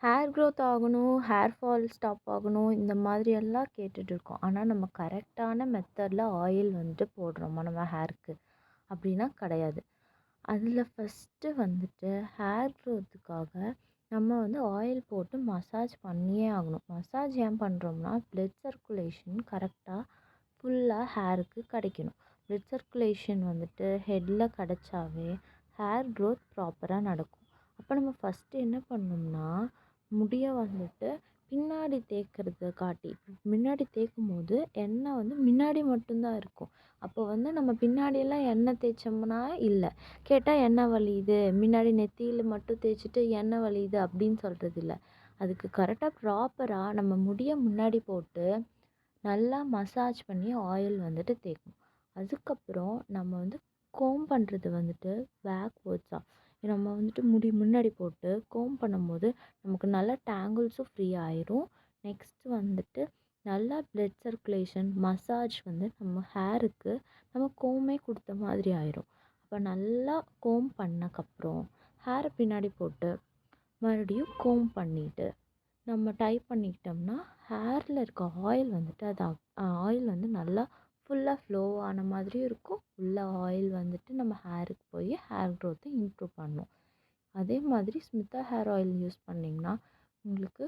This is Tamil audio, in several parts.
ஹேர் க்ரோத் ஆகணும், ஹேர் ஃபால் ஸ்டாப் ஆகணும், இந்த மாதிரி எல்லாம் கேட்டுட்ருக்கோம். ஆனா, நம்ம கரெக்டான மெத்தடில் ஆயில் வந்துட்டு போடுறோமா நம்ம ஹேருக்கு? அப்படின்னா கிடையாது. அதில் ஃபஸ்ட்டு வந்துட்டு ஹேர் க்ரோத்துக்காக நம்ம வந்து ஆயில் போட்டு மசாஜ் பண்ணியே ஆகணும். மசாஜ் ஏன் பண்ணுறோம்னா, ப்ளட் சர்க்குலேஷன் கரெக்டாக ஃபுல்லாக ஹேருக்கு கிடைக்கணும். ப்ளட் சர்க்குலேஷன் வந்துட்டு ஹெட்டில் கிடைச்சாவே ஹேர் க்ரோத் ப்ராப்பராக நடக்கும். அப்போ நம்ம ஃபஸ்ட்டு என்ன பண்ணணும்னா, முடியை வந்துட்டு பின்னாடி தேய்க்கிறத காட்டி முன்னாடி தேய்க்கும்போது எண்ணெய் வந்து முன்னாடி மட்டும்தான் இருக்கும். அப்போ வந்து நம்ம பின்னாடியெல்லாம் எண்ணெய் தேய்ச்சோம்னா இல்லை, கேட்டால் எண்ணெய் வலியுது, முன்னாடி நெத்தியில் மட்டும் தேய்ச்சிட்டு எண்ணெய் வலியுது அப்படின்னு சொல்கிறது இல்லை. அதுக்கு கரெக்டாக ப்ராப்பராக நம்ம முடியை முன்னாடி போட்டு நல்லா மசாஜ் பண்ணி ஆயில் வந்துட்டு தேய்க்கணும். அதுக்கப்புறம் நம்ம வந்து கோம் பண்ணுறது வந்துட்டு பேக்வேர்ட்ஸாக நம்ம வந்துட்டு முடி முன்னாடி போட்டு கோம் பண்ணும்போது நமக்கு நல்லா டேங்கிள்ஸும் ஃப்ரீ ஆயிரும். நெக்ஸ்ட்டு வந்துட்டு நல்லா ப்ளட் சர்க்குலேஷன் மசாஜ் வந்து நம்ம ஹேருக்கு நம்ம கோமே கொடுத்த மாதிரி ஆயிரும். அப்போ நல்லா கோம் பண்ணக்கப்புறம் ஹேரை பின்னாடி போட்டு மறுபடியும் கோம் பண்ணிவிட்டு நம்ம டைப் பண்ணிக்கிட்டோம்னா ஹேரில் இருக்க ஆயில் வந்துட்டு அது ஆயில் வந்து நல்லா ஃபுல்லாக ஃப்ளோ ஆன மாதிரியும் இருக்கும். உள்ள ஆயில் வந்துட்டு நம்ம ஹேருக்கு போய் ஹேர் க்ரோத்தை இம்ப்ரூவ் பண்ணும். அதே மாதிரி ஸ்மிதா ஹேர் ஆயில் யூஸ் பண்ணிங்கன்னா உங்களுக்கு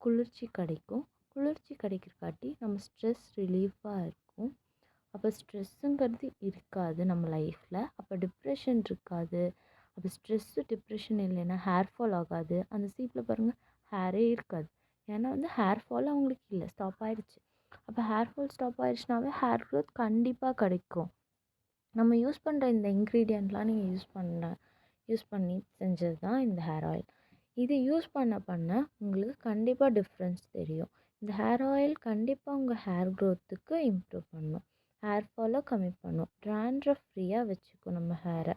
குளிர்ச்சி கிடைக்கும். குளிர்ச்சி கிடைக்கிறக்காட்டி நம்ம ஸ்ட்ரெஸ் ரிலீஃபாக இருக்கும். அப்போ ஸ்ட்ரெஸ்ஸுங்கிறது இருக்காது நம்ம லைஃப்பில். அப்போ டிப்ரெஷன் இருக்காது. அப்போ ஸ்ட்ரெஸ்ஸு டிப்ரெஷன் இல்லைன்னா ஹேர் ஃபால் ஆகாது. அந்த சீப்பில் பாருங்கள் ஹேரே இருக்காது. ஏன்னா வந்து ஹேர் ஃபால் அவங்களுக்கு இல்லை, ஸ்டாப் ஆகிடுச்சு. அப்போ ஹேர் ஃபால் ஸ்டாப் ஆகிடுச்சுனாவே ஹேர் க்ரோத் கண்டிப்பாக கிடைக்கும். நம்ம யூஸ் பண்ணுற இந்த இன்க்ரீடியண்ட்லாம் நீங்கள் யூஸ் பண்ணி செஞ்சது தான் இந்த ஹேர் ஆயில். இது யூஸ் பண்ண உங்களுக்கு கண்டிப்பாக டிஃப்ரென்ஸ் தெரியும். இந்த ஹேர் ஆயில் கண்டிப்பாக உங்கள் ஹேர் க்ரோத்துக்கு இம்ப்ரூவ் பண்ணும். ஹேர் ஃபாலை கம்மி பண்ணும். ட்ராண்ட்ரஃப் ஃப்ரீயாக வச்சுக்கும் நம்ம ஹேரை.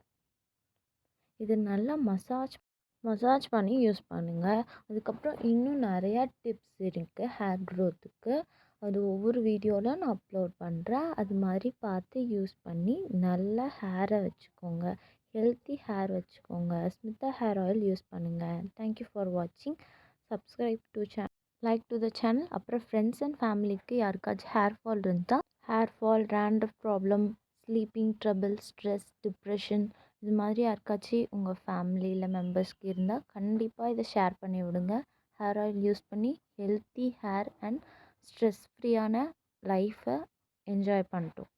இது நல்லா மசாஜ் பண்ணி யூஸ் பண்ணுங்கள். அதுக்கப்புறம் இன்னும் நிறையா டிப்ஸ் இருக்குது ஹேர் க்ரோத்துக்கு. அது ஒவ்வொரு வீடியோவில் நான் அப்லோட் பண்ணுறேன். அது மாதிரி பார்த்து யூஸ் பண்ணி நல்லா ஹேரை வச்சுக்கோங்க. ஹெல்த்தி ஹேர் வச்சுக்கோங்க. ஸ்மிதா ஹேர் ஆயில் யூஸ் பண்ணுங்கள். தேங்க்யூ ஃபார் வாட்சிங். Subscribe to like to the channel. அப்புறம் ஃப்ரெண்ட்ஸ் அண்ட் ஃபேமிலிக்கு யாருக்காச்சும் ஹேர் ஃபால் இருந்தால் hair fall, dandruff problem, sleeping trouble, stress, depression இது மாதிரி யாருக்காச்சும் உங்கள் ஃபேமிலியில் மெம்பர்ஸ்க்கு இருந்தால் கண்டிப்பாக இதை ஷேர் பண்ணி விடுங்க. ஹேர் ஆயில் யூஸ் பண்ணி ஹெல்த்தி ஹேர் அண்ட் ஸ்ட்ரெஸ் ஃப்ரீயான லைஃப்பை என்ஜாய் பண்ணட்டும்.